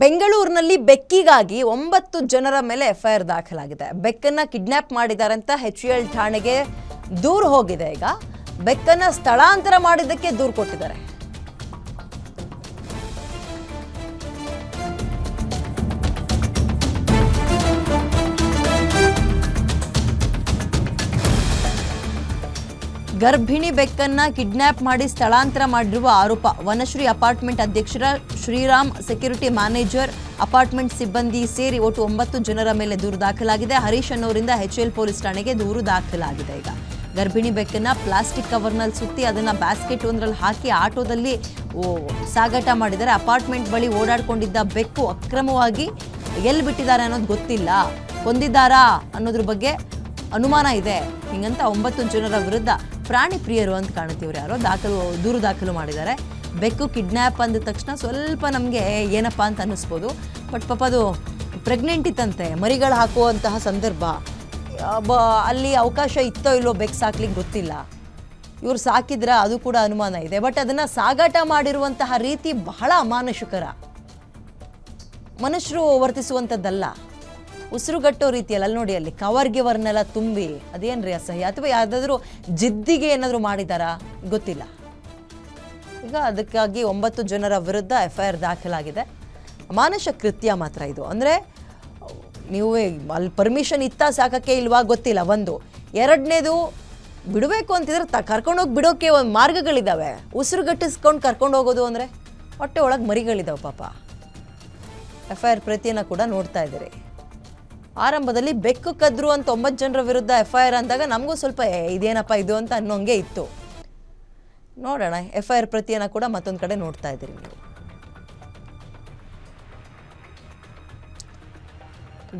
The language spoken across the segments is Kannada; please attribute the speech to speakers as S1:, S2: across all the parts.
S1: ಬೆಂಗಳೂರಿನಲ್ಲಿ ಬೆಕ್ಕಿಗಾಗಿ 9 ಜನರ ಮೇಲೆ ಎಫ್ಐಆರ್ ದಾಖಲಾಗಿದೆ. ಬೆಕ್ಕನ್ನ ಕಿಡ್ನಾಪ್ ಮಾಡಿದ್ದಾರೆ ಅಂತ HCL ಠಾಣೆಗೆ ದೂರು ಹೋಗಿದೆ. ಈಗ ಬೆಕ್ಕನ್ನ ಸ್ಥಳಾಂತರ ಮಾಡಿದ್ದಕ್ಕೆ ದೂರು ಕೊಟ್ಟಿದ್ದಾರೆ. ಗರ್ಭಿಣಿ ಬೆಕ್ಕನ್ನ ಕಿಡ್ನಾಪ್ ಮಾಡಿ ಸ್ಥಳಾಂತರ ಮಾಡಿರುವ ಆರೋಪ ವನಶ್ರೀ ಅಪಾರ್ಟ್ಮೆಂಟ್ ಅಧ್ಯಕ್ಷರ ಶ್ರೀರಾಮ್, ಸೆಕ್ಯೂರಿಟಿ ಮ್ಯಾನೇಜರ್, ಅಪಾರ್ಟ್ಮೆಂಟ್ ಸಿಬ್ಬಂದಿ ಸೇರಿ ಒಟ್ಟು 9 ಜನರ ಮೇಲೆ ದೂರು ದಾಖಲಾಗಿದೆ. ಹರೀಶ್ ಅನ್ನೋರಿಂದ HCL ಪೊಲೀಸ್ ಠಾಣೆಗೆ ದೂರು ದಾಖಲಾಗಿದೆ. ಈಗ ಗರ್ಭಿಣಿ ಬೆಕ್ಕನ್ನ ಪ್ಲಾಸ್ಟಿಕ್ ಕವರ್ನಲ್ಲಿ ಸುತ್ತಿ ಅದನ್ನ ಬ್ಯಾಸ್ಕೆಟ್ ಒಂದರಲ್ಲಿ ಹಾಕಿ ಆಟೋದಲ್ಲಿ ಸಾಗಾಟ ಮಾಡಿದ್ದಾರೆ. ಅಪಾರ್ಟ್ಮೆಂಟ್ ಬಳಿ ಓಡಾಡ್ಕೊಂಡಿದ್ದ ಬೆಕ್ಕು ಅಕ್ರಮವಾಗಿ ಎಲ್ಲಿ ಬಿಟ್ಟಿದ್ದಾರೆ ಅನ್ನೋದು ಗೊತ್ತಿಲ್ಲ, ಕೊಂದಿದ್ದಾರಾ ಅನ್ನೋದ್ರ ಬಗ್ಗೆ ಅನುಮಾನ ಇದೆ. ಹಿಂಗಂತ 9 ಜನರ ವಿರುದ್ಧ ಪ್ರಾಣಿ ಪ್ರಿಯರು ಅಂತ ಕಾಣುತ್ತೀವ್ರು ಯಾರೋ ದೂರು ದಾಖಲು ಮಾಡಿದ್ದಾರೆ. ಬೆಕ್ಕು ಕಿಡ್ನ್ಯಾಪ್ ಅಂದ ತಕ್ಷಣ ಸ್ವಲ್ಪ ನಮಗೆ ಏನಪ್ಪ ಅಂತ ಅನ್ನಿಸ್ಬೋದು. ಬಟ್ ಪಾಪ ಅದು ಪ್ರೆಗ್ನೆಂಟ್ ಇತ್ತಂತೆ, ಮರಿಗಳು ಹಾಕುವಂತಹ ಸಂದರ್ಭ, ಅಲ್ಲಿ ಅವಕಾಶ ಇತ್ತೋ ಇಲ್ಲೋ ಬೆಕ್ಕು ಸಾಕ್ಲಿಕ್ಕೆ ಗೊತ್ತಿಲ್ಲ. ಇವ್ರು ಸಾಕಿದ್ರೆ ಅದು ಕೂಡ ಅನುಮಾನ ಇದೆ. ಬಟ್ ಅದನ್ನು ಸಾಗಾಟ ಮಾಡಿರುವಂತಹ ರೀತಿ ಬಹಳ ಅಮಾನುಷಕರ, ಮನುಷ್ಯರು ವರ್ತಿಸುವಂಥದ್ದಲ್ಲ. ಉಸಿರುಗಟ್ಟೋ ರೀತಿಯಲ್ಲಿ ಅಲ್ಲಿ ನೋಡಿ, ಅಲ್ಲಿ ಕವರ್ನೆಲ್ಲ ತುಂಬಿ ಅದೇನ್ರಿ ಅಸಹ್ಯ. ಅಥವಾ ಯಾವುದಾದ್ರೂ ಜಿದ್ದಿಗೆ ಏನಾದರೂ ಮಾಡಿದಾರಾ ಗೊತ್ತಿಲ್ಲ. ಈಗ ಅದಕ್ಕಾಗಿ 9 ಜನರ ವಿರುದ್ಧ FIR ದಾಖಲಾಗಿದೆ. ಅಮಾನುಷ ಕೃತ್ಯ ಮಾತ್ರ ಇದು. ಅಂದರೆ ನೀವು ಅಲ್ಲಿ ಪರ್ಮಿಷನ್ ಇತ್ತಾ ಸಾಕಕ್ಕೆ ಇಲ್ವಾ ಗೊತ್ತಿಲ್ಲ. ಒಂದು ಎರಡನೇದು, ಬಿಡಬೇಕು ಅಂತಿದ್ರೆ ಕರ್ಕೊಂಡೋಗಿ ಬಿಡೋಕ್ಕೆ ಒಂದು ಮಾರ್ಗಗಳಿದ್ದಾವೆ. ಉಸಿರುಗಟ್ಟಿಸ್ಕೊಂಡು ಕರ್ಕೊಂಡು ಹೋಗೋದು ಅಂದರೆ ಹೊಟ್ಟೆ ಒಳಗೆ ಮರಿಗಳಿದ್ದಾವೆ ಪಾಪ. FIR ಪ್ರತಿಯನ್ನು ಕೂಡ ನೋಡ್ತಾ ಇದ್ದೀರಿ. ಆರಂಭದಲ್ಲಿ ಬೆಕ್ಕು ಕದ್ರು ಅಂತ 9 ಜನರ ವಿರುದ್ಧ FIR ಅಂದಾಗ ನಮಗೂ ಸ್ವಲ್ಪ ಇದೇನಪ್ಪ ಇದು ಅಂತ ಅನ್ನೋಂಗೆ ಇತ್ತು. ನೋಡೋಣ, FIR ಪ್ರತಿಯನ್ನು ಕೂಡ ಮತ್ತೊಂದು ಕಡೆ ನೋಡ್ತಾ ಇದ್ದೀರಿ ನೀವು.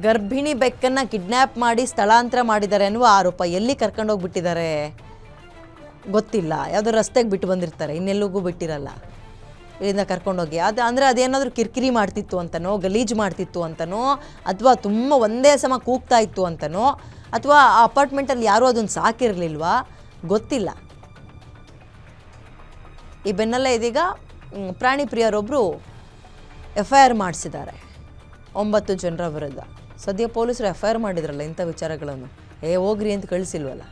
S1: ಗರ್ಭಿಣಿ ಬೆಕ್ಕನ್ನ ಕಿಡ್ನ್ಯಾಪ್ ಮಾಡಿ ಸ್ಥಳಾಂತರ ಮಾಡಿದ್ದಾರೆ ಅನ್ನುವ ಆರೋಪ. ಎಲ್ಲಿ ಕರ್ಕೊಂಡೋಗ್ಬಿಟ್ಟಿದ್ದಾರೆ ಗೊತ್ತಿಲ್ಲ. ಯಾವುದೋ ರಸ್ತೆಗೆ ಬಿಟ್ಟು ಬಂದಿರ್ತಾರೆ, ಇನ್ನೆಲ್ಲಿಗೂ ಬಿಟ್ಟಿರಲ್ಲ. ಇಲ್ಲಿಂದ ಕರ್ಕೊಂಡೋಗಿ ಅಂದರೆ ಅದೇನಾದರೂ ಕಿರಿಕಿರಿ ಮಾಡ್ತಿತ್ತು ಅಂತನೋ, ಗಲೀಜು ಮಾಡ್ತಿತ್ತು ಅಂತನೋ, ಅಥವಾ ತುಂಬ ಒಂದೇ ಸಮ ಕೂಗ್ತಾ ಇತ್ತು ಅಂತನೋ, ಅಥವಾ ಆ ಅಪಾರ್ಟ್ಮೆಂಟಲ್ಲಿ ಯಾರೂ ಅದನ್ನು ಸಾಕಿರಲಿಲ್ವಾ ಗೊತ್ತಿಲ್ಲ. ಈ ಬೆನ್ನಲ್ಲೇ ಇದೀಗ ಪ್ರಾಣಿ ಪ್ರಿಯರೊಬ್ಬರು FIR ಮಾಡಿಸಿದ್ದಾರೆ 9 ಜನರ ವಿರುದ್ಧ. ಸದ್ಯ ಪೊಲೀಸರು FIR ಮಾಡಿದ್ರಲ್ಲ ಇಂಥ ವಿಚಾರಗಳನ್ನು, ಹೋಗ್ರಿ ಅಂತ ಕಳಿಸಿಲ್ವಲ್ಲ.